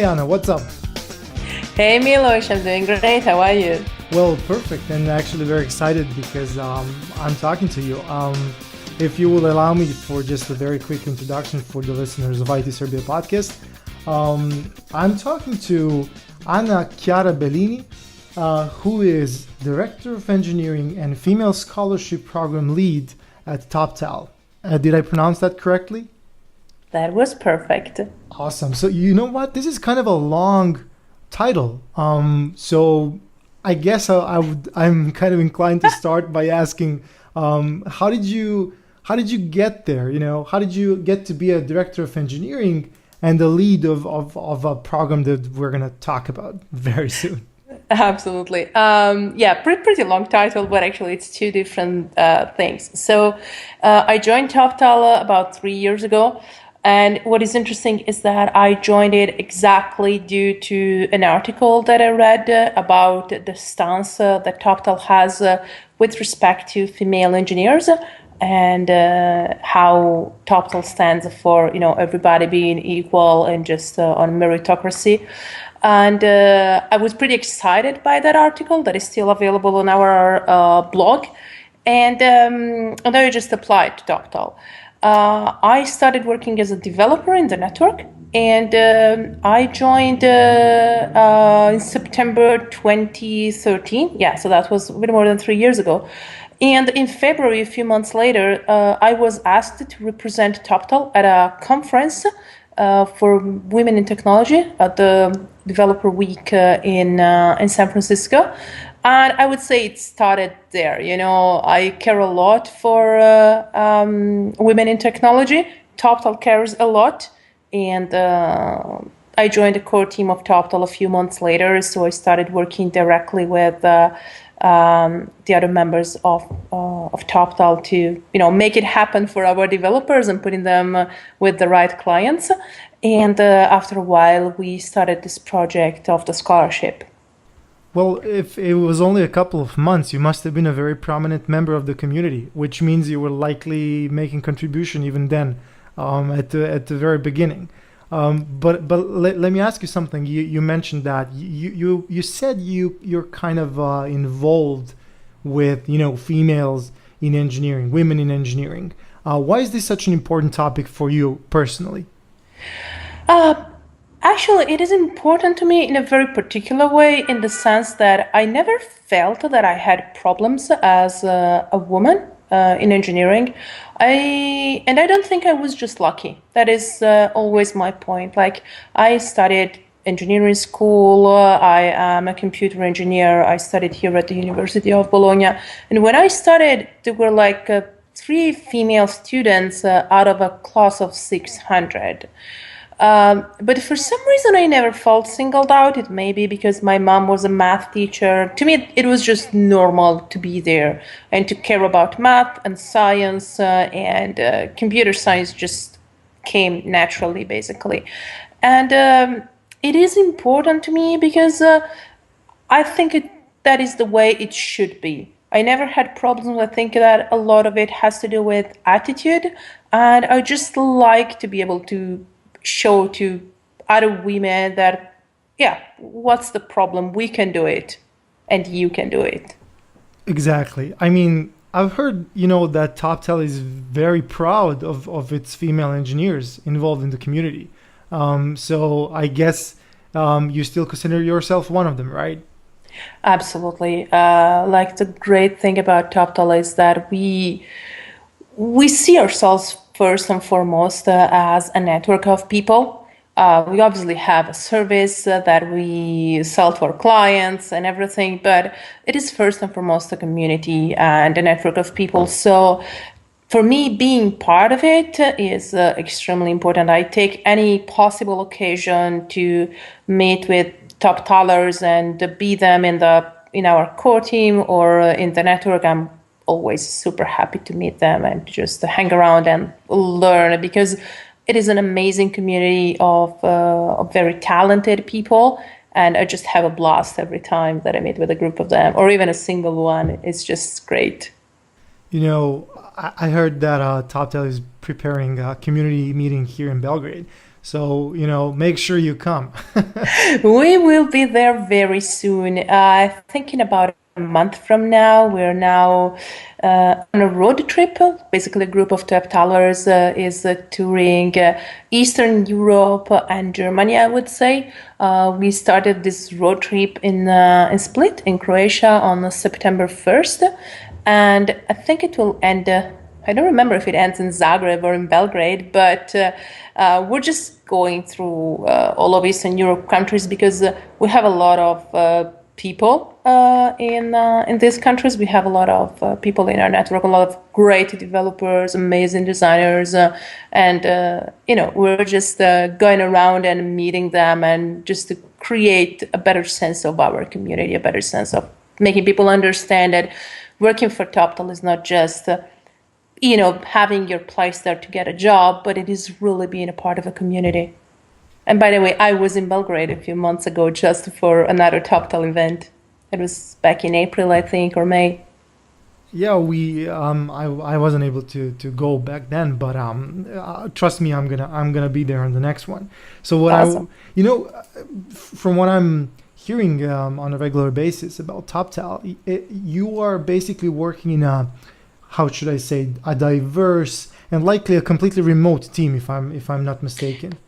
Anna, what's up? Hey Miloš, I'm doing great. How are you? Well, perfect, and actually very excited because I'm talking to you. If you will allow me for just a very quick introduction for the listeners of Serbia Podcast, I'm talking to Anna Chiara Bellini, who is Director of Engineering and Female Scholarship Program Lead at Toptal. Did I pronounce that correctly? That was perfect. Awesome. So you know what? This is kind of a long title. So I guess I'm kind of inclined to start by asking, how did you get there? You know, how did you get to be a director of engineering and the lead of a program that we're going to talk about very soon? Absolutely. Pretty long title, but actually it's two different things. So I joined Toptal about 3 years ago. And what is interesting is that I joined it exactly due to an article that I read about the stance that Toptal has with respect to female engineers and how Toptal stands for, everybody being equal and just on meritocracy. And I was pretty excited by that article that is still available on our blog. And I just applied to Toptal. I started working as a developer in the network, and I joined in September 2013. Yeah, so that was a bit more than 3 years ago. And in February, a few months later, I was asked to represent Toptal at a conference for women in technology at the Developer Week in San Francisco. And I would say it started there. I care a lot for women in technology. Toptal cares a lot. And I joined the core team of Toptal a few months later. So I started working directly with the other members of Toptal to, make it happen for our developers and putting them with the right clients. And after a while, we started this project of the scholarship. Well, if it was only a couple of months, you must have been a very prominent member of the community, which means you were likely making contribution even then, at the very beginning. But let me ask you something. You mentioned that you said you're kind of involved with females in engineering, women in engineering. Why is this such an important topic for you personally? Actually, it is important to me in a very particular way, in the sense that I never felt that I had problems as a woman in engineering. I don't think I was just lucky. That is always my point. Like, I studied engineering school. I am a computer engineer. I studied here at the University of Bologna. And when I started, there were like 3 female students out of a class of 600. But for some reason, I never felt singled out. It may be because my mom was a math teacher. To me, it was just normal to be there and to care about math and science, and computer science just came naturally, basically. And it is important to me because I think that is the way it should be. I never had problems. I think that a lot of it has to do with attitude, and I just like to be able to show to other women that, what's the problem? We can do it, and you can do it. Exactly. I mean, I've heard, that Toptal is very proud of its female engineers involved in the community. So I guess you still consider yourself one of them, right? Absolutely. Like, the great thing about Toptal is that we see ourselves first and foremost as a network of people. We obviously have a service that we sell to our clients and everything, but it is first and foremost a community and a network of people. So for me, being part of it is extremely important. I take any possible occasion to meet with Toptalers and be them in our core team or in the network. I'm always super happy to meet them and just hang around and learn, because it is an amazing community of very talented people, and I just have a blast every time that I meet with a group of them, or even a single one. It's just great. I heard that Toptal is preparing a community meeting here in Belgrade. So, make sure you come. We will be there very soon. I think in about a month from now. We're now on a road trip. Basically, a group of Toptalers is touring Eastern Europe and Germany, I would say. We started this road trip in Split, in Croatia, on September 1st. And I think it will end... I don't remember if it ends in Zagreb or in Belgrade, but we're just going through all of Eastern Europe countries because we have a lot of people in these countries. We have a lot of people in our network, a lot of great developers, amazing designers, and we're just going around and meeting them and just to create a better sense of our community, a better sense of making people understand that working for Toptal is not just having your place there to get a job, but it is really being a part of a community. And by the way, I was in Belgrade a few months ago just for another Toptal event. It was back in April, I think, or May. Yeah, I wasn't able to go back then, but trust me, I'm gonna be there on the next one. So what Awesome. From what I'm hearing on a regular basis about Toptal, you are basically working in how should I say, a diverse and likely a completely remote team, if I'm not mistaken.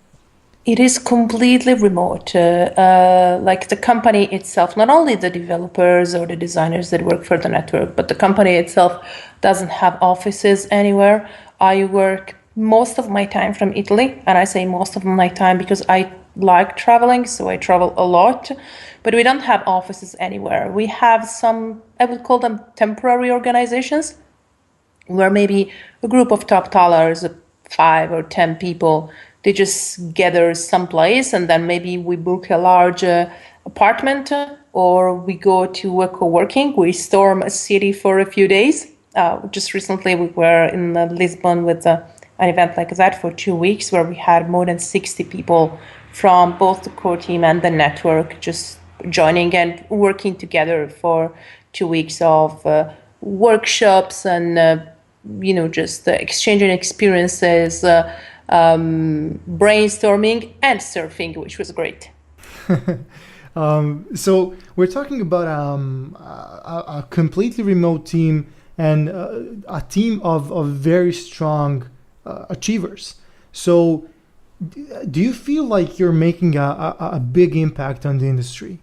It is completely remote. Like the company itself, not only the developers or the designers that work for the network, but the company itself doesn't have offices anywhere. I work most of my time from Italy, and I say most of my time because I like traveling, so I travel a lot, but we don't have offices anywhere. We have some, I would call them temporary organizations, where maybe a group of Toptalers, 5 or 10 people, they just gather someplace, and then maybe we book a large apartment, or we go to a co-working. We storm a city for a few days. Just recently we were in Lisbon with an event like that for 2 weeks, where we had more than 60 people from both the core team and the network just joining and working together for 2 weeks of workshops and just exchanging experiences, brainstorming and surfing, which was great. So we're talking about a completely remote team and a team of very strong achievers. So do you feel like you're making a big impact on the industry?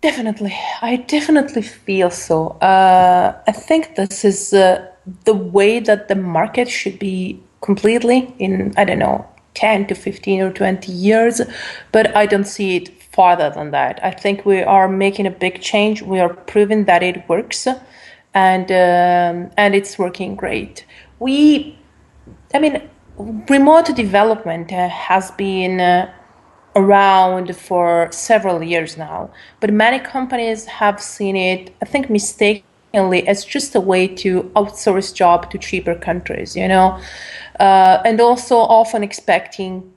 Definitely. I definitely feel so. I think this is the way that the market should be completely in, 10 to 15 or 20 years, but I don't see it farther than that. I think we are making a big change. We are proving that it works, and it's working great. Remote development has been around for several years now, but many companies have seen it, I think, mistakenly as just a way to outsource job to cheaper countries, and also often expecting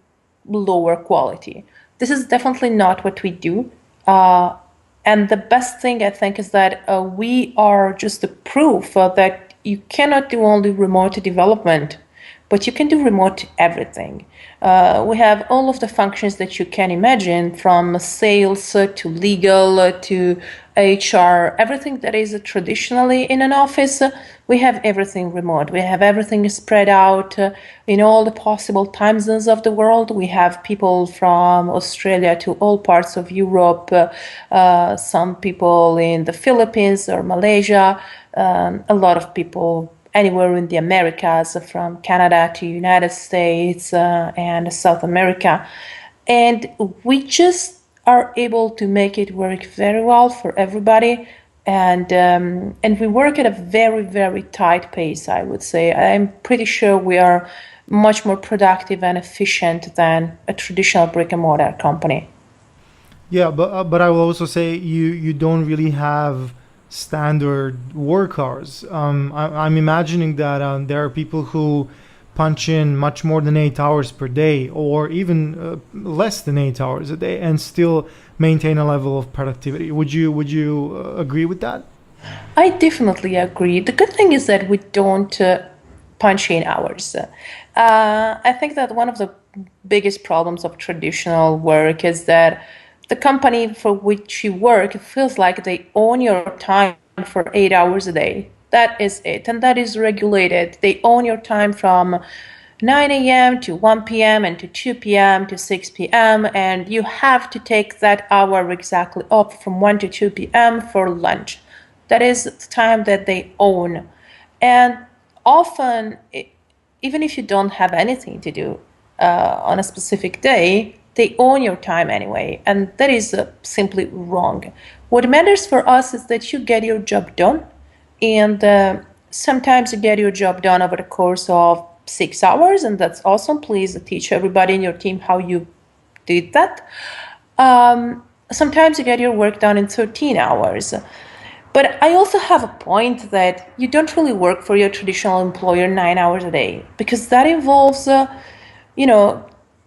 lower quality. This is definitely not what we do. And the best thing, I think, is that we are just the proof that you cannot do only remote development, but you can do remote everything. We have all of the functions that you can imagine, from sales to legal to HR, everything that is traditionally in an office. We have everything remote. We have everything spread out in all the possible time zones of the world. We have people from Australia to all parts of Europe, some people in the Philippines or Malaysia, a lot of people anywhere in the Americas, from Canada to United States and South America. And we just are able to make it work very well for everybody. And we work at a very, very tight pace, I would say. I'm pretty sure we are much more productive and efficient than a traditional brick and mortar company. Yeah, but I will also say you don't really have standard work hours. I'm imagining that there are people who punch in much more than 8 hours per day, or even less than 8 hours a day, and still maintain a level of productivity. Would you agree with that? I definitely agree. The good thing is that we don't punch in hours. I think that one of the biggest problems of traditional work is that the company for which you work feels like they own your time for 8 hours a day. That is it. And that is regulated. They own your time from 9 a.m. to 1 p.m. and to 2 p.m. to 6 p.m. And you have to take that hour exactly off from 1 to 2 p.m. for lunch. That is the time that they own. And often, even if you don't have anything to do on a specific day, they own your time anyway. And that is simply wrong. What matters for us is that you get your job done. And sometimes you get your job done over the course of 6 hours, and that's awesome. Please teach everybody in your team how you did that. Sometimes you get your work done in 13 hours. But I also have a point that you don't really work for your traditional employer 9 hours a day, because that involves,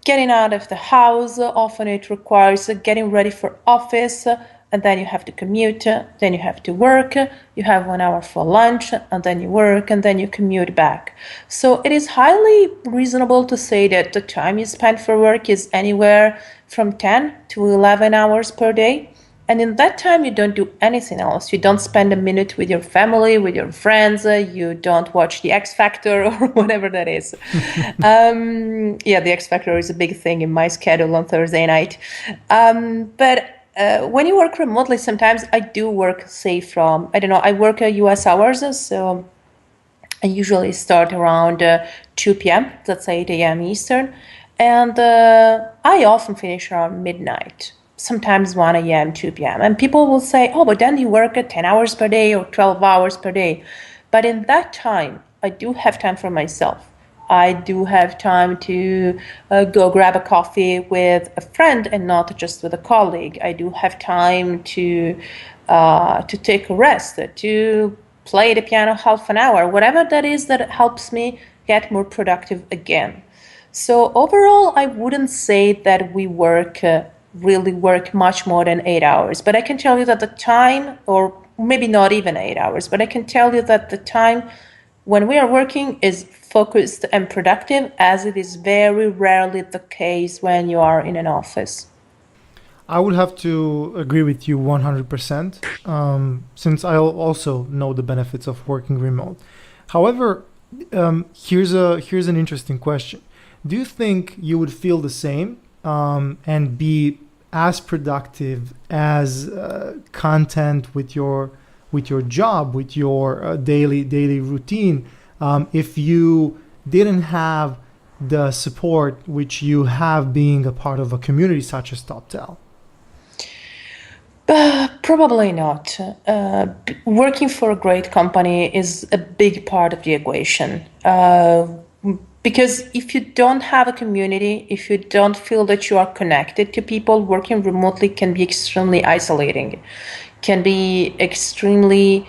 getting out of the house. Often it requires getting ready for office, and then you have to commute, then you have to work, you have 1 hour for lunch, and then you work, and then you commute back. So it is highly reasonable to say that the time you spend for work is anywhere from 10 to 11 hours per day. And in that time, you don't do anything else. You don't spend a minute with your family, with your friends. You don't watch the X Factor or whatever that is. The X Factor is a big thing in my schedule on Thursday night. But when you work remotely, sometimes I do work, say from, I work US hours. So I usually start around 2 p.m., that's 8 a.m. Eastern. And I often finish around midnight. Sometimes 1 a.m., 2 p.m. And people will say, oh, but then you work at 10 hours per day or 12 hours per day. But in that time, I do have time for myself. I do have time to go grab a coffee with a friend and not just with a colleague. I do have time to take a rest, to play the piano half an hour, whatever that is that helps me get more productive again. So overall, I wouldn't say that we really work much more than 8 hours. But I can tell you that the time, or maybe not even 8 hours, but I can tell you that the time when we are working is focused and productive, as it is very rarely the case when you are in an office. I would have to agree with you 100%, since I also know the benefits of working remote. However, here's an interesting question. Do you think you would feel the same and be as productive as content with your job, with your daily routine, if you didn't have the support which you have being a part of a community such as Toptal? Probably not. Working for a great company is a big part of the equation. Because if you don't have a community, if you don't feel that you are connected to people, working remotely can be extremely isolating, can be extremely,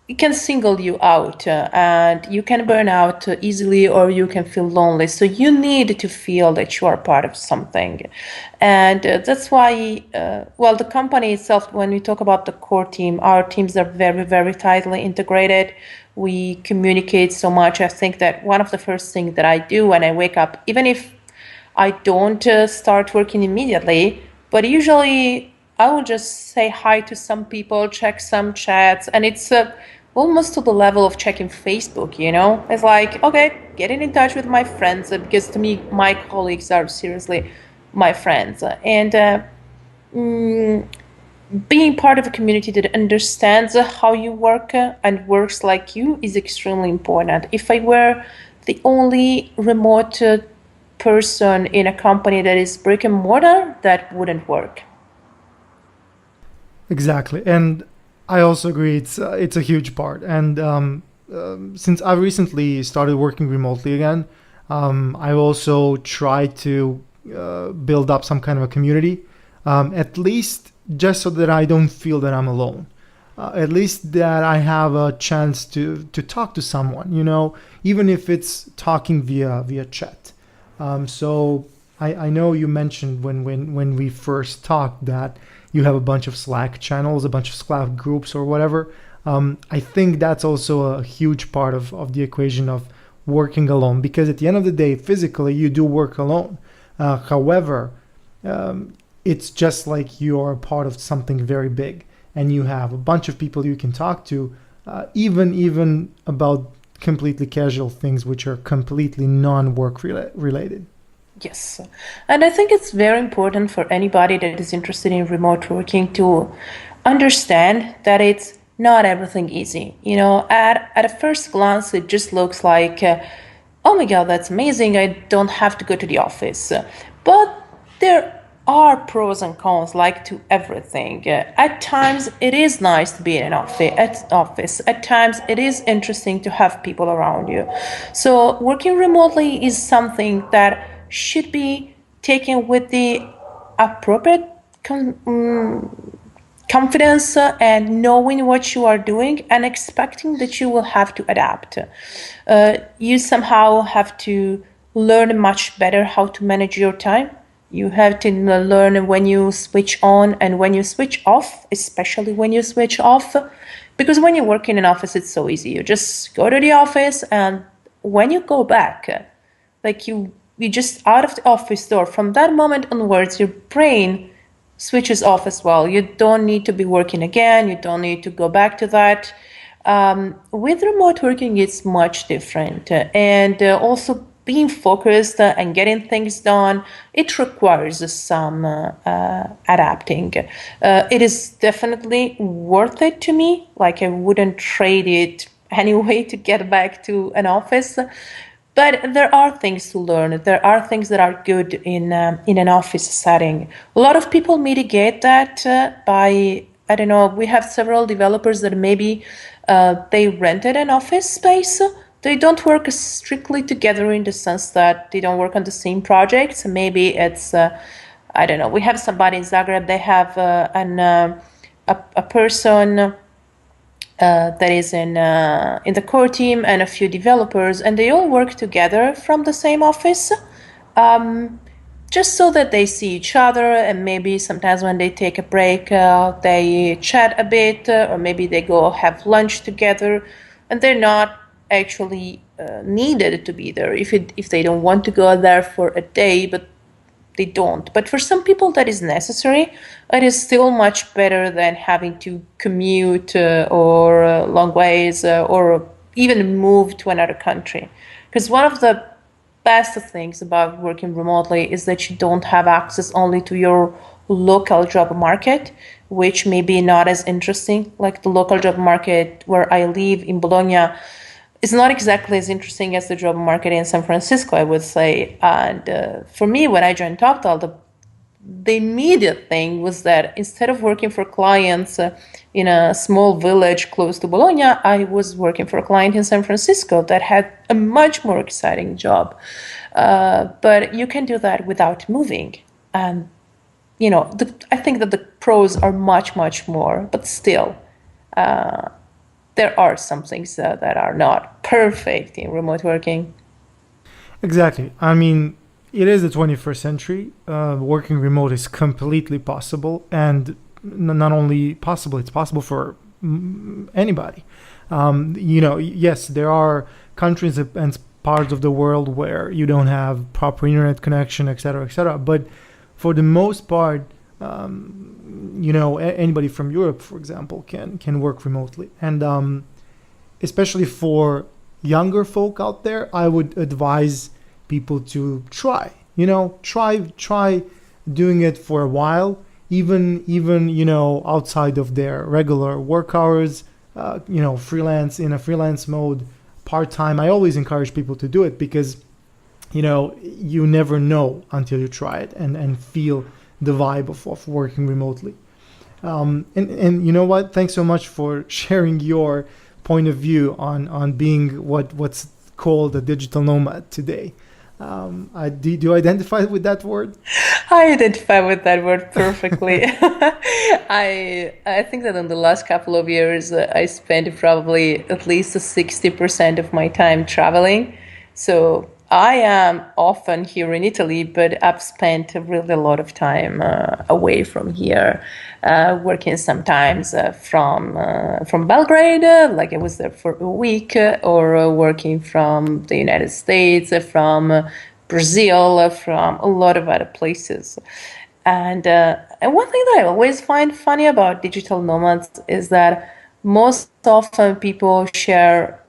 it can single you out, and you can burn out easily, or you can feel lonely. So you need to feel that you are part of something. And that's why, the company itself, when we talk about the core team, our teams are very, very tightly integrated. We communicate so much. I think that one of the first things that I do when I wake up, even if I don't start working immediately, but usually I will just say hi to some people, check some chats, and it's almost to the level of checking Facebook, It's like, okay, getting in touch with my friends, because to me, my colleagues are seriously my friends. And being part of a community that understands how you work and works like you is extremely important. If I were the only remote person in a company that is brick and mortar, that wouldn't work. Exactly. And I also agree it's a huge part. And since I've recently started working remotely again, I've also tried to build up some kind of a community, at least just so that I don't feel that I'm alone. At least that I have a chance to talk to someone, even if it's talking via chat. So I know you mentioned when we first talked that you have a bunch of Slack channels, a bunch of Slack groups or whatever. I think that's also a huge part of the equation of working alone, because at the end of the day, physically, you do work alone. However, it's just like you're a part of something very big, and you have a bunch of people you can talk to, even about completely casual things which are completely non-work related. Yes. And I think it's very important for anybody that is interested in remote working to understand that it's not everything easy. You know, at a first glance, it just looks like, oh my God, that's amazing. I don't have to go to the office. But there are pros and cons, like to everything. At times, it is nice to be in an office. At times, it is interesting to have people around you. So working remotely is something that should be taken with the appropriate confidence and knowing what you are doing and expecting that you will have to adapt. You somehow have to learn much better how to manage your time. You have to learn when you switch on and when you switch off, especially when you switch off. Because when you work in an office, it's so easy. You just go to the office, and when you go back, like you just out of the office door, from that moment onwards, your brain switches off as well. You don't need to be working again. You don't need to go back to that. With remote working, it's much different. And also being focused and getting things done, it requires some adapting. It is definitely worth it to me. Like, I wouldn't trade it anyway to get back to an office. But there are things to learn. There are things that are good in an office setting. A lot of people mitigate that by, I don't know, we have several developers that maybe they rented an office space. They don't work strictly together in the sense that they don't work on the same projects. Maybe it's, I don't know, we have somebody in Zagreb, they have a person that is in the core team and a few developers, and they all work together from the same office, just so that they see each other, and maybe sometimes when they take a break, they chat a bit, or maybe they go have lunch together, and they're not actually needed to be there if they don't want to go there for a day, but they don't. But for some people that is necessary. It is still much better than having to commute or long ways or even move to another country. Because one of the best things about working remotely is that you don't have access only to your local job market, which may be not as interesting. Like the local job market where I live in Bologna is not exactly as interesting as the job market in San Francisco, I would say. And for me, when I joined Toptal, the immediate thing was that instead of working for clients in a small village close to Bologna, I was working for a client in San Francisco that had a much more exciting job. But you can do that without moving. And, you know, I think that the pros are much, much more, but still, there are some things that are not perfect in remote working. Exactly. I mean, it is the 21st century. Working remote is completely possible, and not only possible, it's possible for anybody. You know, yes, there are countries and parts of the world where you don't have proper internet connection, etc., but for the most part, you know, anybody from Europe, for example, can work remotely. And especially for younger folk out there, I would advise people to try doing it for a while, even you know, outside of their regular work hours, you know, in a freelance mode, part-time. I always encourage people to do it because, you know, you never know until you try it and feel the vibe of working remotely. And you know what? Thanks so much for sharing your point of view on being what's called a digital nomad today. Do you identify with that word? I identify with that word perfectly. I think that in the last couple of years, I spent probably at least 60% of my time traveling. So I am often here in Italy, but I've spent really a lot of time away from here, working sometimes from Belgrade, like I was there for a week, or working from the United States, from Brazil, from a lot of other places. And one thing that I always find funny about digital nomads is that most often people share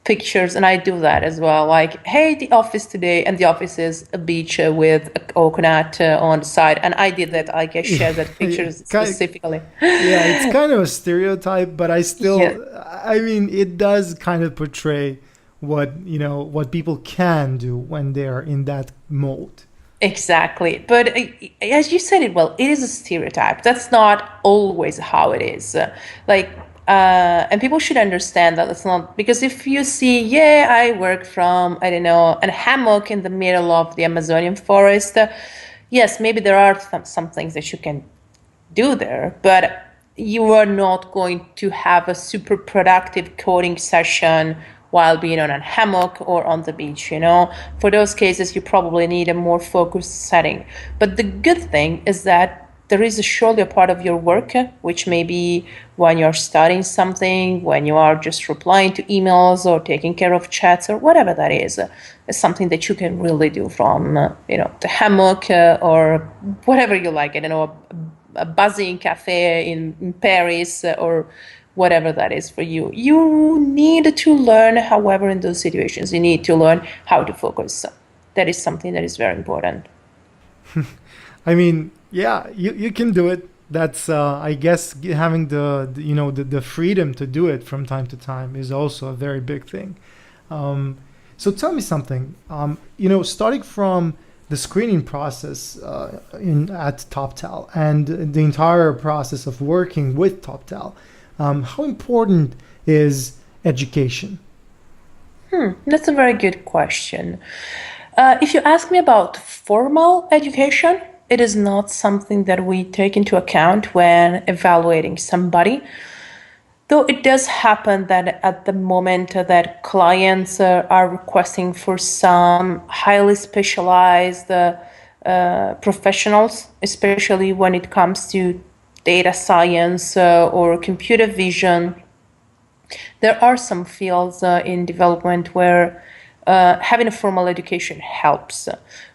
pictures, and I do that as well. Like, hey, the office today, and the office is a beach with a coconut on the side, and I did that. Like, I shared that picture specifically. Yeah, it's kind of a stereotype, but I still, I mean, it does kind of portray what people can do when they're in that mode. Exactly. But as you said it well, it is a stereotype. That's not always how it is. And people should understand that it's not, because if you see, I work from, I don't know, a hammock in the middle of the Amazonian forest, yes, maybe there are some things that you can do there, but you are not going to have a super productive coding session while being on a hammock or on the beach, For those cases, you probably need a more focused setting. But the good thing is that there is surely a part of your work, which may be when you're studying something, when you are just replying to emails or taking care of chats or whatever that is something that you can really do from, the hammock or whatever you like. I don't know, a buzzing cafe in Paris or whatever that is for you. You need to learn, however, in those situations, you need to learn how to focus. That is something that is very important. I mean, yeah, you can do it. That's I guess having the freedom to do it from time to time is also a very big thing. So tell me something. Starting from the screening process at Toptal and the entire process of working with Toptal, how important is education? That's a very good question. If you ask me about formal education, it is not something that we take into account when evaluating somebody. Though it does happen that at the moment that clients are requesting for some highly specialized professionals, especially when it comes to data science or computer vision, there are some fields in development where having a formal education helps.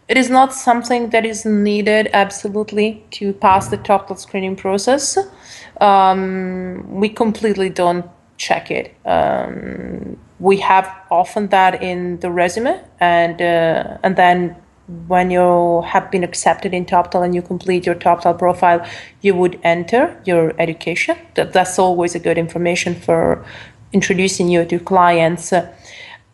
It is not something that is needed absolutely to pass the Toptal screening process. We completely don't check it. We have often that in the resume, and then when you have been accepted in Toptal and you complete your Toptal profile, you would enter your education. That's always a good information for introducing you to clients.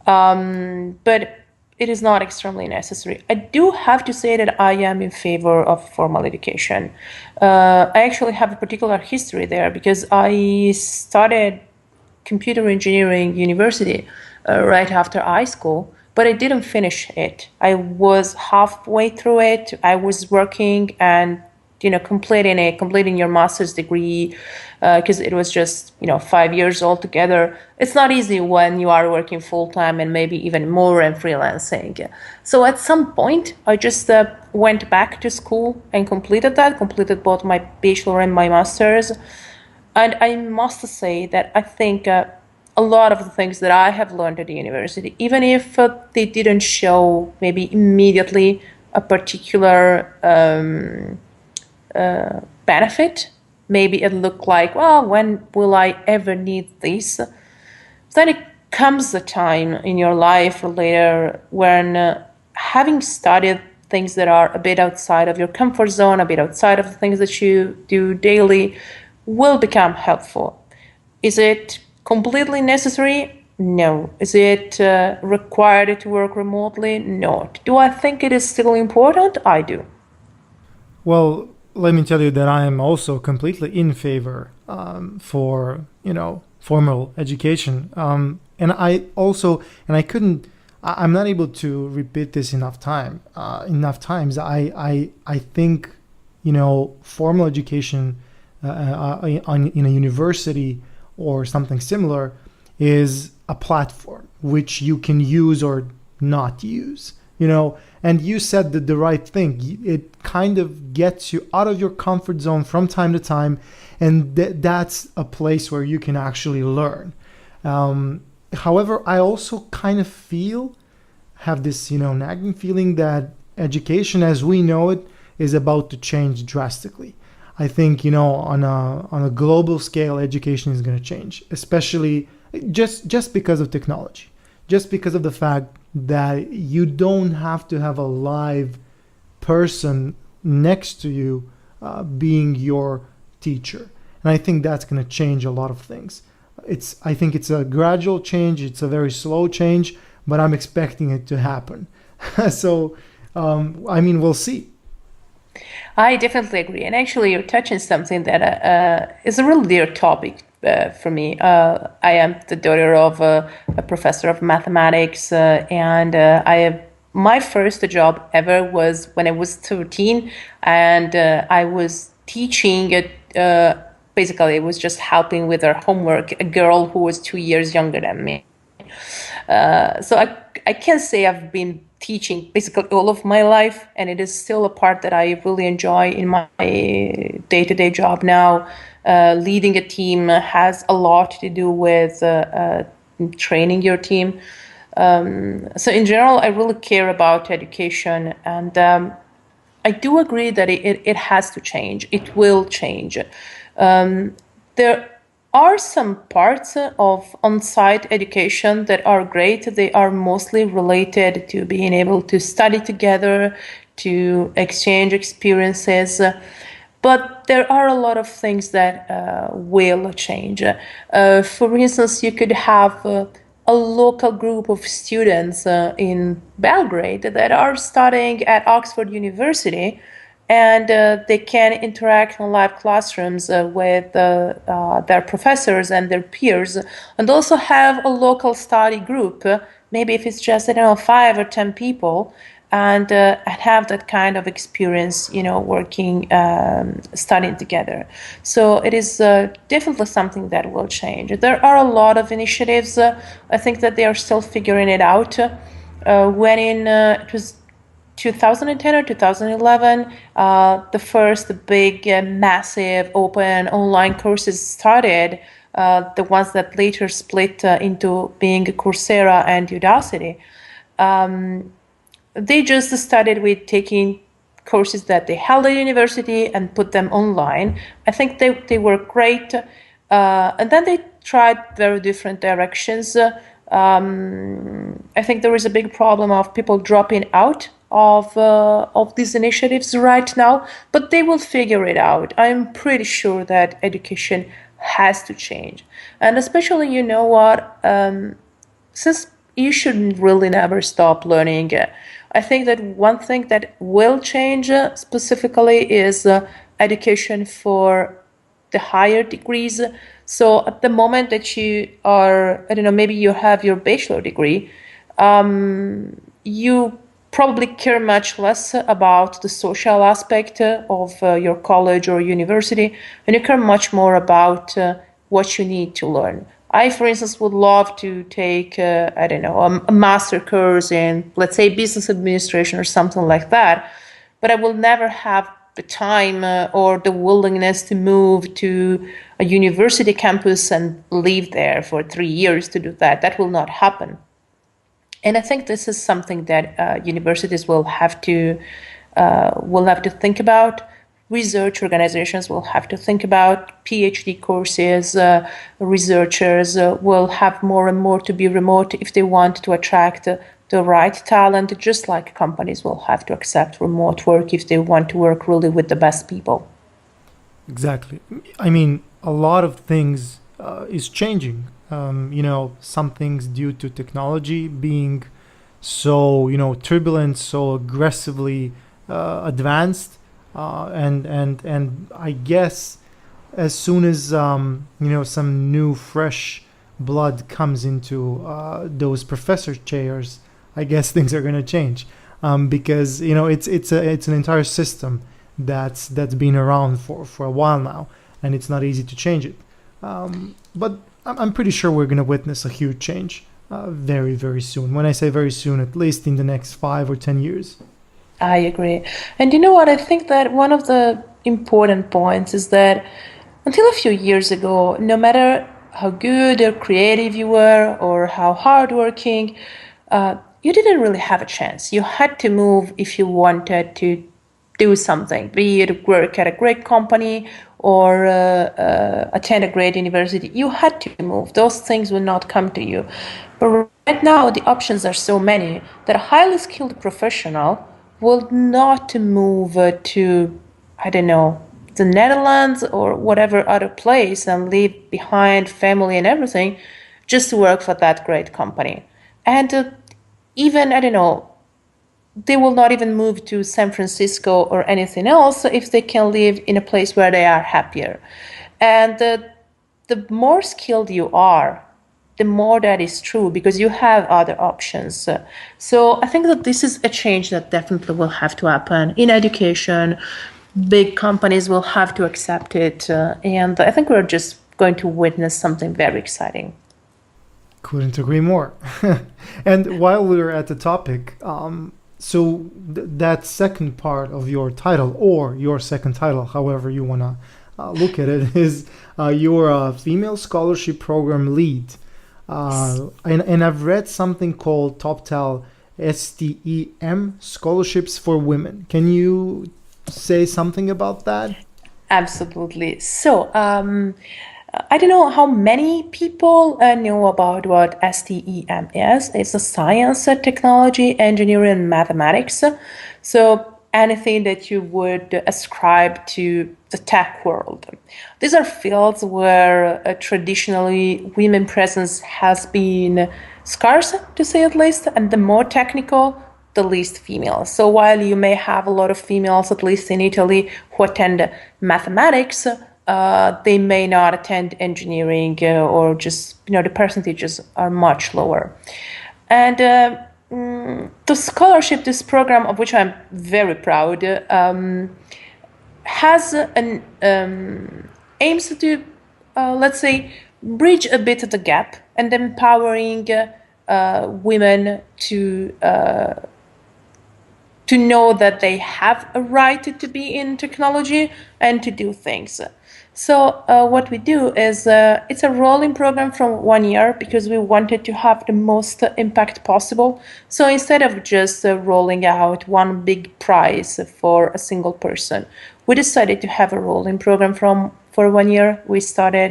But it is not extremely necessary. I do have to say that I am in favor of formal education. I actually have a particular history there because I started computer engineering university right after high school, but I didn't finish it. I was halfway through it. I was working and completing your master's degree because it was just 5 years altogether. It's not easy when you are working full-time and maybe even more and freelancing. So at some point I just went back to school and completed both my bachelor and my master's. And I must say that I think a lot of the things that I have learned at the university, even if they didn't show maybe immediately a particular benefit, maybe it looked like, well, when will I ever need this? Then it comes a time in your life later when having studied things that are a bit outside of your comfort zone, a bit outside of the things that you do daily, will become helpful. Is it completely necessary? No. Is it required to work remotely? No. Do I think it is still important? I do. Well, let me tell you that I am also completely in favor for formal education, and I'm not able to repeat this enough times. I think formal education in a university or something similar is a platform which you can use or not use, you know. And you said the right thing. It kind of gets you out of your comfort zone from time to time, and that's a place where you can actually learn. However, I also kind of have this, you know, nagging feeling that education as we know it is about to change drastically. I think, you know, on a global scale, education is going to change, especially just because of technology, just because of the fact that you don't have to have a live person next to you being your teacher. And I think that's going to change a lot of things. I think it's a gradual change. It's a very slow change, but I'm expecting it to happen. So, I mean, we'll see. I definitely agree. And actually, you're touching something that is a real dear topic for me. I am the daughter of a professor of mathematics, and my first job ever was when I was 13, and I was teaching basically, I was just helping with her homework, a girl who was 2 years younger than me. So I can say I've been teaching basically all of my life, and it is still a part that I really enjoy in my day-to-day job now. Leading a team has a lot to do with training your team. So in general, I really care about education, and I do agree that it has to change. It will change. There are some parts of on-site education that are great. They are mostly related to being able to study together, to exchange experiences. But there are a lot of things that will change. For instance, you could have a local group of students in Belgrade that are studying at Oxford University, and they can interact in live classrooms with their professors and their peers, and also have a local study group, maybe if it's just, 5 or 10 people, and have that kind of experience, working, studying together. So it is definitely something that will change. There are a lot of initiatives. I think that they are still figuring it out. When it was 2010 or 2011, the first big, massive open online courses started, the ones that later split into being Coursera and Udacity. They just started with taking courses that they held at university and put them online. I think they were great. And then they tried very different directions. I think there is a big problem of people dropping out of these initiatives right now, but they will figure it out. I'm pretty sure that education has to change. And especially, since you should really never stop learning, I think that one thing that will change specifically is education for the higher degrees. So at the moment that you are, maybe you have your bachelor degree, you probably care much less about the social aspect of your college or university, and you care much more about what you need to learn. I, for instance, would love to take, a master course in, let's say, business administration or something like that, but I will never have the time or the willingness to move to a university campus and live there for 3 years to do that. That will not happen. And I think this is something that universities will have to think about. Research organizations will have to think about. PhD courses, researchers will have more and more to be remote if they want to attract the right talent, just like companies will have to accept remote work if they want to work really with the best people. Exactly. I mean, a lot of things is changing. Some things due to technology being so, turbulent, so aggressively advanced. And I guess as soon as some new fresh blood comes into those professor chairs, I guess things are going to change, because it's an entire system that's been around for a while now, and it's not easy to change it. But I'm pretty sure we're going to witness a huge change very, very soon. When I say very soon, at least in the next 5 or 10 years. I agree. And you know what? I think that one of the important points is that until a few years ago, no matter how good or creative you were or how hardworking, you didn't really have a chance. You had to move if you wanted to do something, be it work at a great company or attend a great university. You had to move. Those things will not come to you. But right now, the options are so many that a highly skilled professional will not move to, I don't know, the Netherlands or whatever other place and leave behind family and everything just to work for that great company. And even, I don't know, they will not even move to San Francisco or anything else if they can live in a place where they are happier. And the more skilled you are, the more that is true because you have other options. So I think that this is a change that definitely will have to happen in education. Big companies will have to accept it. And I think we're just going to witness something very exciting. Couldn't agree more. And while we're at the topic, so that second part of your title, or your second title, however you want to look at it, is you're a female scholarship program lead. And I've read something called Toptal STEM, Scholarships for Women. Can you say something about that? Absolutely. So, I don't know how many people know about what STEM is. It's a science, technology, engineering, and mathematics. So anything that you would ascribe to the tech world. These are fields where traditionally women presence has been scarce, to say at least, and the more technical, the least female. So while you may have a lot of females, at least in Italy, who attend mathematics, they may not attend engineering or just, the percentages are much lower. And the scholarship, this program of which I'm very proud, has an aims to, let's say, bridge a bit of the gap and empowering women to know that they have a right to be in technology and to do things. So what we do is it's a rolling program from 1 year because we wanted to have the most impact possible. So instead of just rolling out one big prize for a single person, we decided to have a rolling program for 1 year. We started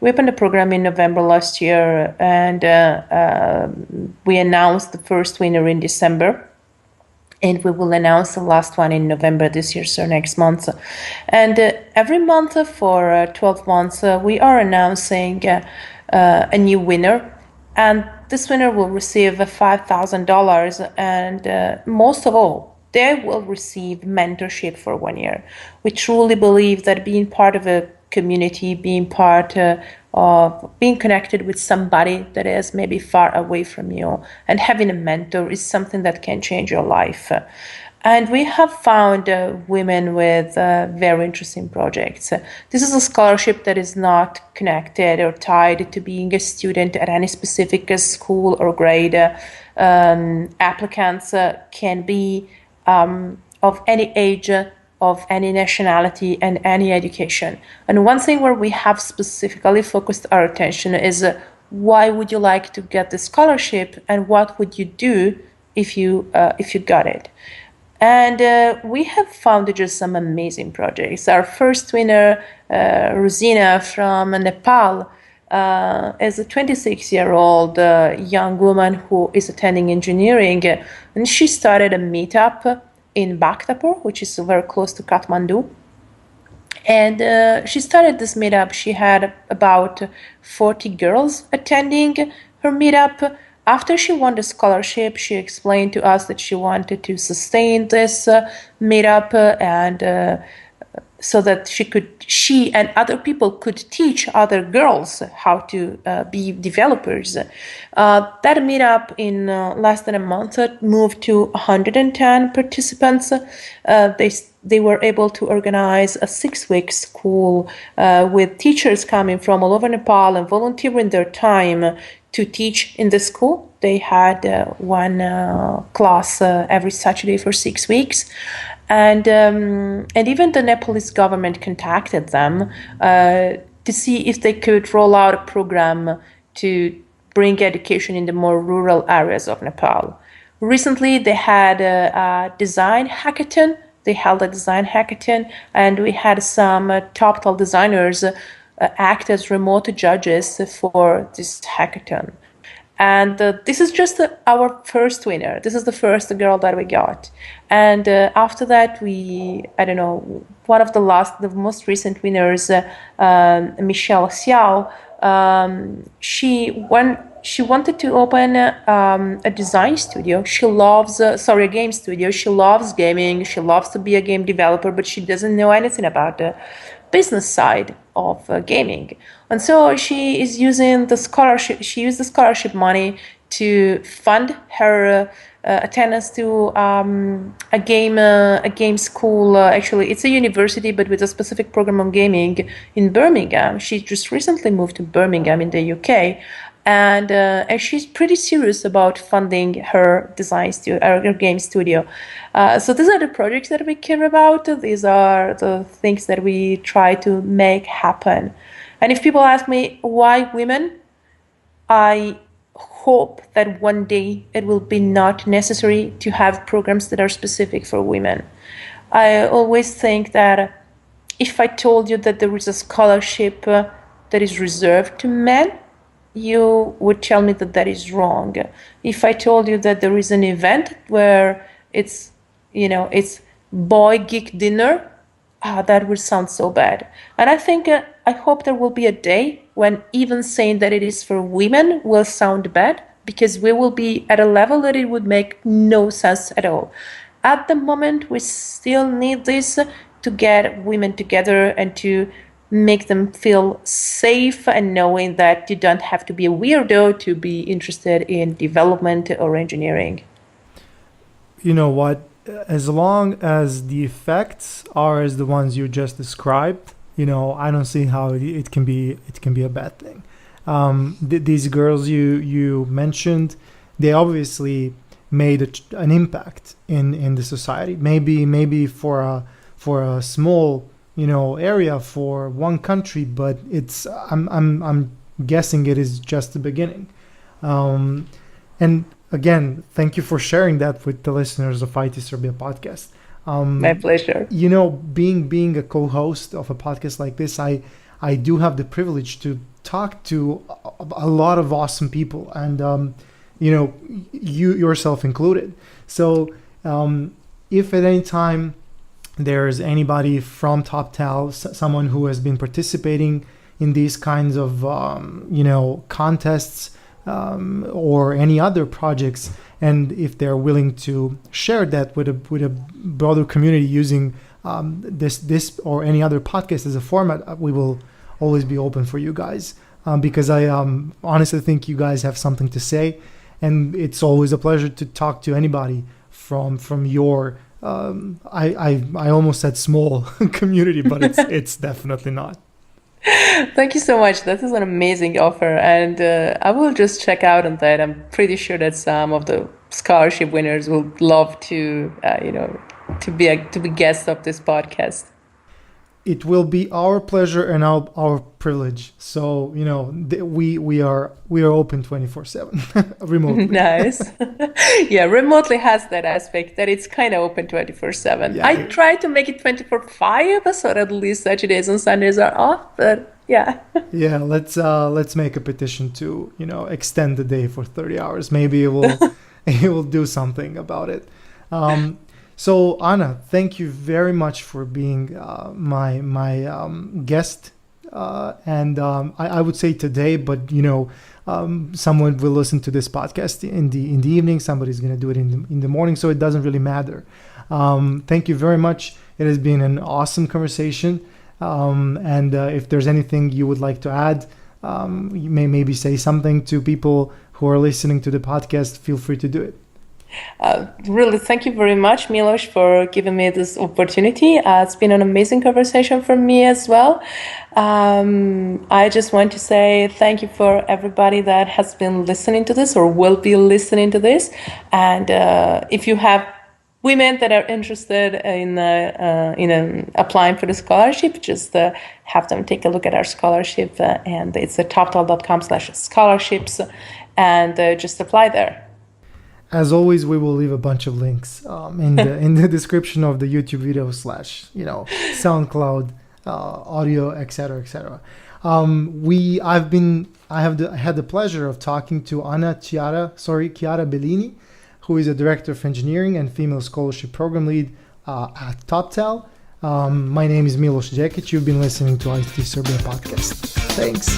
we opened the program in November last year, and we announced the first winner in December. And we will announce the last one in November this year, so next month. And every month for 12 months, we are announcing a new winner. And this winner will receive $5,000. And most of all, they will receive mentorship for 1 year. We truly believe that being part of a community, being part of being connected with somebody that is maybe far away from you and having a mentor is something that can change your life. And we have found women with very interesting projects. This is a scholarship that is not connected or tied to being a student at any specific school or grade. Applicants can be of any age, of any nationality and any education. And one thing where we have specifically focused our attention is why would you like to get the scholarship and what would you do if you got it? And we have found just some amazing projects. Our first winner, Rosina from Nepal, is a 26-year-old young woman who is attending engineering, and she started a meetup in Bhaktapur, which is very close to Kathmandu. And she started this meetup. She had about 40 girls attending her meetup. After she won the scholarship, she explained to us that she wanted to sustain this meetup and so that she and other people could teach other girls how to be developers. That meetup in less than a month moved to 110 participants. They were able to organize a 6-week school with teachers coming from all over Nepal and volunteering their time to teach in the school. They had one class every Saturday for 6 weeks. And even the Nepalese government contacted them to see if they could roll out a program to bring education in the more rural areas of Nepal. Recently, they had a design hackathon. They held a design hackathon, and we had some Toptal designers act as remote judges for this hackathon. And this is just our first winner. This is the first girl that we got. And after that, one of the most recent winners, Michelle Xiao, she wanted to open a design studio. She loves, a game studio. She loves gaming. She loves to be a game developer, but she doesn't know anything about the business side of gaming. And so she is using the scholarship. She used the scholarship money to fund her attendance to a game school. Actually, it's a university, but with a specific program on gaming in Birmingham. She just recently moved to Birmingham in the UK. And she's pretty serious about funding her her game studio. So these are the projects that we care about. These are the things that we try to make happen. And if people ask me why women, I hope that one day it will be not necessary to have programs that are specific for women. I always think that if I told you that there is a scholarship that is reserved to men, you would tell me that is wrong. If I told you that there is an event where it's boy geek dinner, that would sound so bad. And I hope there will be a day when even saying that it is for women will sound bad, because we will be at a level that it would make no sense at all. At the moment, we still need this to get women together and to make them feel safe, and knowing that you don't have to be a weirdo to be interested in development or engineering. You know what? As long as the effects are as the ones you just described, I don't see how it can be a bad thing. These girls you mentioned, they obviously made an impact in the society. Maybe for a small area, for one country, but I'm guessing it is just the beginning. And again, thank you for sharing that with the listeners of IT Serbia Podcast. My pleasure. Being a co-host of a podcast like this, I do have the privilege to talk to a lot of awesome people, and you yourself included. So if at any time there's anybody from Toptal, someone who has been participating in these kinds of contests or any other projects, and if they're willing to share that with a broader community using this or any other podcast as a format, we will always be open for you guys, because I honestly think you guys have something to say, and it's always a pleasure to talk to anybody from your I almost said small community, but it's definitely not. Thank you so much. That is an amazing offer, and I will just check out on that. I'm pretty sure that some of the scholarship winners will love to be guests of this podcast. It will be our pleasure and our privilege. So we are open 24/7 remotely. Nice. Yeah, remotely has that aspect that it's kind of open 24/7. Yeah, I try to make it 24/5, so at least Saturdays and Sundays are off. But yeah. Yeah, let's make a petition to extend the day for 30 hours. Maybe it will do something about it. So Anna, thank you very much for being my guest, and I would say today, but someone will listen to this podcast in the evening. Somebody's going to do it in the morning, so it doesn't really matter. Thank you very much. It has been an awesome conversation, and if there's anything you would like to add, you may maybe say something to people who are listening to the podcast. Feel free to do it. Really, thank you very much, Milos, for giving me this opportunity. It's been an amazing conversation for me as well. I just want to say thank you for everybody that has been listening to this or will be listening to this. And if you have women that are interested in applying for the scholarship, just have them take a look at our scholarship, and it's toptal.com/scholarships, and just apply there. As always, we will leave a bunch of links in the description of the YouTube video / SoundCloud, audio, etc., etc. I had the pleasure of talking to Anna Chiara Bellini, who is a director of engineering and female scholarship program lead at Toptal. My name is Milos Djekic. You've been listening to IT Serbia Podcast. Thanks.